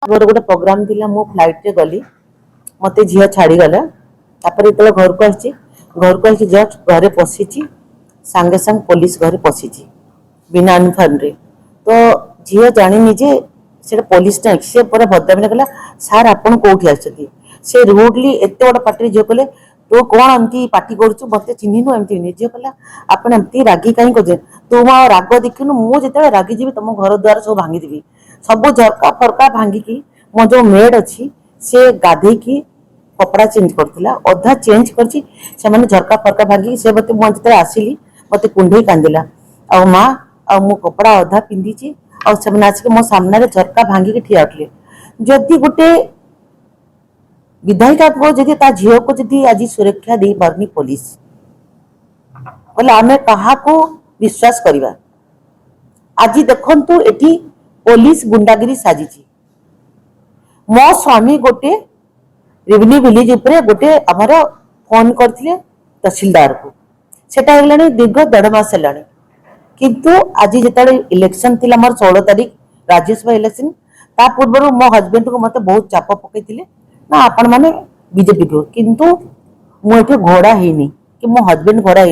मोर गोटे प्रोग्राम थिला मो फ्लाइट रे गली मते झिया छाड़ी गला तापर इतले घर को आसी जस्ट घरे पशिची संगे संग पुलिस घरे पशिची बिना इन्फॉर्म रे तो झिया जानिनी जे से पुलिस ना से पूरा बदनामी कला सार आपण कोठी आछथि से रूडली एते बड़ पार्टी जे कहले तो कौन एमती पार्टी करू मत चिन्हनु एमती निजे कहला आपण एमती रागी कहीं कर तू मो राग देखनु मु जिते रागी जीवी तुम घर द्वार सब भांगी सब झरका फरका भांगिकी मो जो मेड अच्छी से गाधे की कपड़ा चेंज करथिला अधा चेंज करछि से माने झरका फरका भांगी से मते मो जिते आसिली मते कुंडे कांदिला आ मां आ मो कपड़ा अधा पिंदी आ से माने आसी मो सामने झरका भांगी के ठिया उठले जदि गोटे विधायिका को जदि ता झियो को जदि आज सुरक्षा दे पारनी पुलिस बोले आमे कहा को विश्वास करबा आज देखंतु एठी पुलिस गुंडागिरी साजिची मो स्वामी गोटे रेवेन्यू विलेज उपरे गोटे हमर फोन करथिले तहसीलदार को सेटा हेलानी दीर्घ 1.5 मास हेलानी किंतु आज जेताले इलेक्शन थिला हमर 16 तारिख राज्यसभा इलेक्शन ता पूर्व मो हस्बैंड को मते बहुत चाप पकैतिले ना आपण माने बीजेपी को किंतु मो एठे घोड़ा हेनी कि मो हस्बैंड घोड़ा